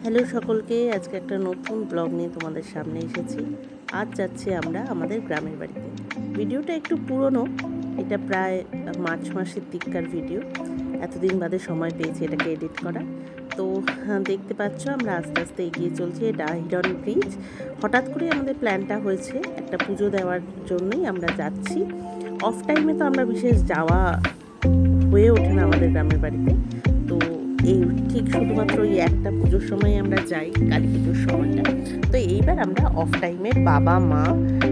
Hello সকলকে, আজকে একটা নতুন ব্লগ নিয়ে তোমাদের সামনে এসেছি। আজ যাচ্ছি আমরা আমাদের গ্রামের বাড়িতে। ভিডিওটা একটু পুরনো, এটা প্রায় মার্চ মাসের দিককার ভিডিও। এতদিন বাদে সময় পেয়েছি এটাকে এডিট করা। তো দেখতে পাচ্ছ আমরা আস্তে আস্তে এগিয়ে চলছি। এটা হিরন ব্রিজ। হঠাৎ করে আমাদের প্ল্যানটা হয়েছে একটা পুজো দেওয়ার জন্যই আমরা যাচ্ছি। অফ টাইমে তো আমরা বিশেষ যাওয়া হয়ে ওঠে না আমাদের গ্রামের বাড়িতে। তো এই ঠিক শুধুমাত্র এই একটা পুজোর সময় আমরা যাই, কালী পুজোর সময়টা। তো এইবার আমরা অফ টাইমে বাবা, মা,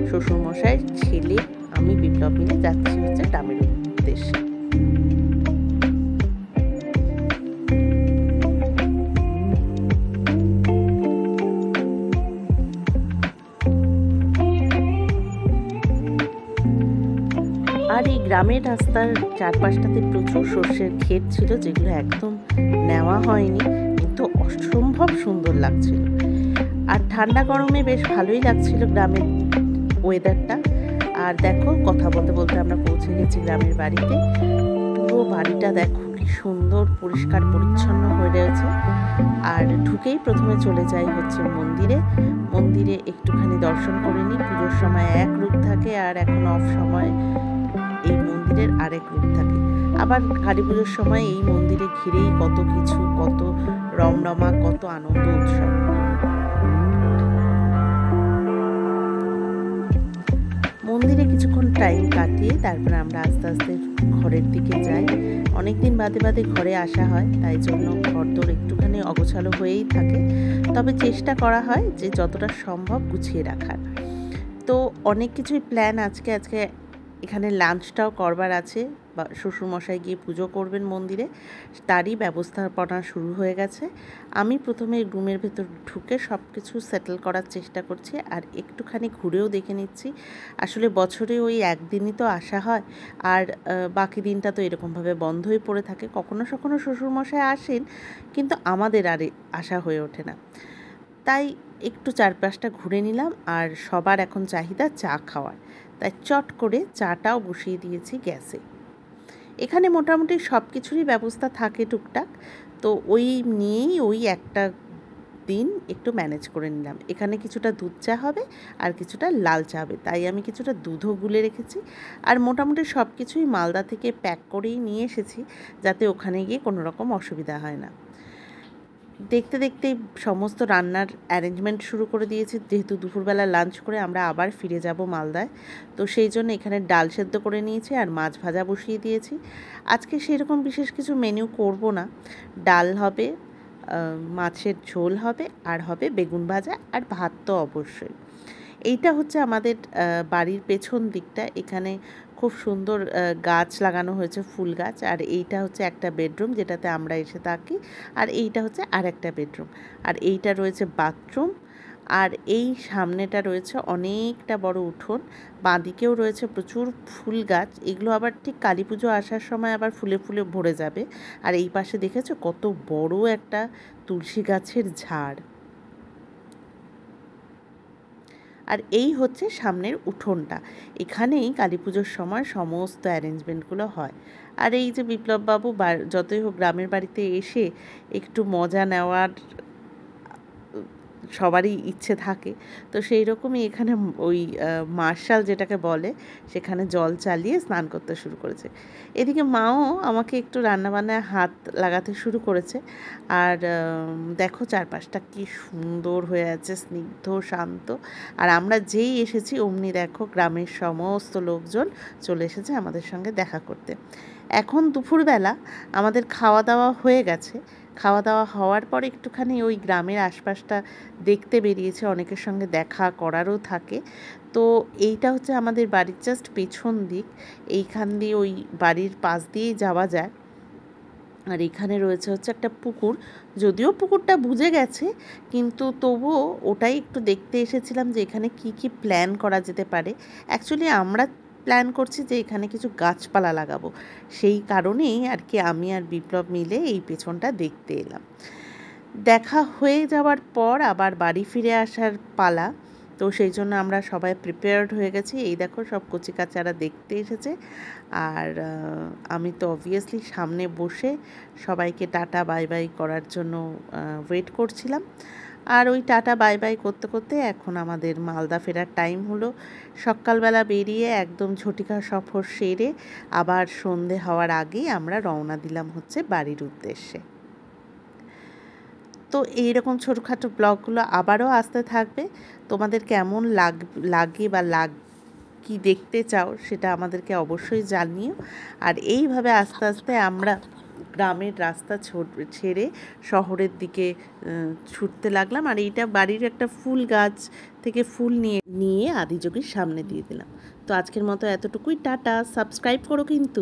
শ্বশুরমশাই, ছেলে, আমি, বিপ্লব মিলে যাচ্ছি হচ্ছে গ্রামের উদ্দেশ্যে। আর এই গ্রামের রাস্তার চারপাশটাতে প্রচুর সর্ষের ক্ষেত ছিল, যেগুলো একদম নেওয়া হয়নি, কিন্তু অসম্ভব সুন্দর লাগছিল। আর ঠান্ডা গরমে বেশ ভালোই লাগছিল গ্রামের ওয়েদারটা। আর দেখো, কথা বলতে বলতে আমরা পৌঁছে গেছি গ্রামের বাড়িতে। পুরো বাড়িটা দেখো কি সুন্দর পরিষ্কার পরিচ্ছন্ন হয়ে রয়েছে। আর ঢুকেই প্রথমে চলে যাই হচ্ছে মন্দিরে। মন্দিরে একটুখানি দর্শন করে নিই। পুজোর সময় এক রূপ থাকে, আর এখন অফ সময় এই মন্দিরের আরেক রূপ থাকে। আবার কালী পুজোর সময় এই মন্দিরে ঘিরেই কত কিছু, কত রমরমা, কত আনন্দ উৎসব। মন্দিরে কিছুক্ষণ টাইম কাটিয়ে তারপরে আমরা আস্তে আস্তে ঘরের দিকে যাই। অনেকদিন বাদে বাদে ঘরে আসা হয়, তাই জন্য ঘরদোর একটুখানি অগোছালো হয়েই থাকে। তবে চেষ্টা করা হয় যে যতটা সম্ভব গুছিয়ে রাখার। তো অনেক কিছুই প্ল্যান আজকে এখানে লাঞ্চটাও করবার আছে। বা শ্বশুরমশাই গিয়ে পুজো করবেন মন্দিরে, তারই ব্যবস্থাপনা শুরু হয়ে গেছে। আমি প্রথমে রুমের ভেতর ঢুকে সব কিছু সেটেল করার চেষ্টা করছি, আর একটুখানি ঘুরেও দেখে নিচ্ছি। আসলে বছরে ওই একদিনই তো আসা হয়, আর বাকি দিনটা তো এরকমভাবে বন্ধই পড়ে থাকে। কখনো কখনো শ্বশুরমশাই আসেন, কিন্তু আমাদের আর আসা হয়ে ওঠে না। তাই একটু চারপাশটা ঘুরে নিলাম। আর সবার এখন চাহিদা চা খাওয়ার, তাই চট করে চাটাও বসিয়ে দিয়েছি গ্যাসে। এখানে মোটামুটি সব কিছুরই ব্যবস্থা থাকে টুকটাক। তো ওই নিয়েই ওই একটা দিন একটু ম্যানেজ করে নিলাম। এখানে কিছুটা দুধ চা হবে আর কিছুটা লাল চা হবে, তাই আমি কিছুটা দুধও গুলে রেখেছি। আর মোটামুটি সব কিছুই মালদা থেকে প্যাক করেই নিয়ে এসেছি, যাতে ওখানে গিয়ে কোনো রকম অসুবিধা হয় না। দেখতে দেখতেই সমস্ত রান্নার অ্যারেঞ্জমেন্ট শুরু করে দিয়েছি, যেহেতু দুপুরবেলা লাঞ্চ করে আমরা আবার ফিরে যাব মালদায়। তো সেই জন্য এখানে ডাল সেদ্ধ করে নিয়েছি আর মাছ ভাজা বসিয়ে দিয়েছি। আজকে সেরকম বিশেষ কিছু মেনু করব না। ডাল হবে, মাছের ঝোল হবে, আর হবে বেগুন ভাজা, আর ভাত তো অবশ্যই। এইটা হচ্ছে আমাদের বাড়ির পেছন দিকটা। এখানে খুব সুন্দর গাছ লাগানো হয়েছে, ফুল গাছ। আর এইটা হচ্ছে একটা বেডরুম, যেটাতে আমরা এসে থাকি। আর এইটা হচ্ছে আর একটা বেডরুম। আর এইটা রয়েছে বাথরুম। আর এই সামনেটা রয়েছে অনেকটা বড় উঠোন। বাঁদিকেও রয়েছে প্রচুর ফুল গাছ। এগুলো আবার ঠিক কালী পুজো আসার সময় আবার ফুলে ফুলে ভরে যাবে। আর এই পাশে দেখেছো কত বড় একটা তুলসী গাছের ঝাড়। আর এই হচ্ছে সামনের উঠোনটা। এখানেই কালী পুজোর সময় সমস্ত অ্যারেঞ্জমেন্টগুলো হয়। আর এই যে বিপ্লববাবু যতই হোক গ্রামের বাড়িতে এসে একটু মজা নেওয়ার সবারই ইচ্ছে থাকে। তো সেই রকমই এখানে ওই মার্শাল যেটাকে বলে, সেখানে জল চালিয়ে স্নান করতে শুরু করেছে। এদিকে মাও আমাকে একটু রান্নাবান্নায় হাত লাগাতে শুরু করেছে। আর দেখো চারপাশটা কি সুন্দর হয়ে আছে, স্নিগ্ধ, শান্ত। আর আমরা যেই এসেছি অমনি দেখো গ্রামের সমস্ত লোকজন চলে এসেছে আমাদের সঙ্গে দেখা করতে। এখন দুপুরবেলা আমাদের খাওয়া দাওয়া হয়ে গেছে। খাওয়া দাওয়া হওয়ার পর একটুখানি ওই গ্রামের আশপাশটা দেখতে বেরিয়েছে, অনেকের সঙ্গে দেখা করারও থাকে। তো এইটা হচ্ছে আমাদের বাড়ির জাস্ট পেছন দিক। এইখান দিয়ে ওই বাড়ির পাশ দিয়েই যাওয়া যায়। আর এখানে রয়েছে হচ্ছে একটা পুকুর। যদিও পুকুরটা বুঝে গেছে, কিন্তু তবুও ওটাই একটু দেখতে এসেছিলাম যে এখানে কি কি প্ল্যান করা যেতে পারে। অ্যাকচুয়ালি আমরা প্ল্যান করছি যে এখানে কিছু গাছপালা লাগাবো। সেই কারণেই আর কি আমি আর বিপ্লব মিলে এই পেছনটা দেখতে এলাম। দেখা হয়ে যাওয়ার পর আবার বাড়ি ফিরে আসার পালা। তো তো সেই জন্য আমরা সবাই প্রিপেয়ার্ড হয়ে গেছি। এই দেখো সব কচিকাচারা দেখতে এসেছে, আর আমি তো অবভিয়াসলি সামনে বসে সবাইকে টাটা বাই বাই করার জন্য ওয়েট করছিলাম। আর ওই টাটা বাই বাই করতে করতে এখন আমাদের মালদা ফেরার টাইম হলো। সকালবেলা বেরিয়ে একদম ঝটিকা সফর সেরে আবার সন্ধে হওয়ার আগেই আমরা রওনা দিলাম হচ্ছে বাড়ির উদ্দেশ্যে। তো এইরকম ছোটোখাটো ব্লগগুলো আবারও আসতে থাকবে। তোমাদের কেমন লাগে বা কি দেখতে চাও সেটা আমাদেরকে অবশ্যই জানিও। আর এইভাবে আস্তে আস্তে আমরা গ্রামের রাস্তা ছেড়ে শহরের দিকে ছুটতে লাগলাম। আর এইটা বাড়ির একটা ফুল গাছ থেকে ফুল নিয়ে আদিযোগীর সামনে দিয়ে দিলাম। তো আজকের মতো এতটুকুই, টাটা। সাবস্ক্রাইব করো কিন্তু।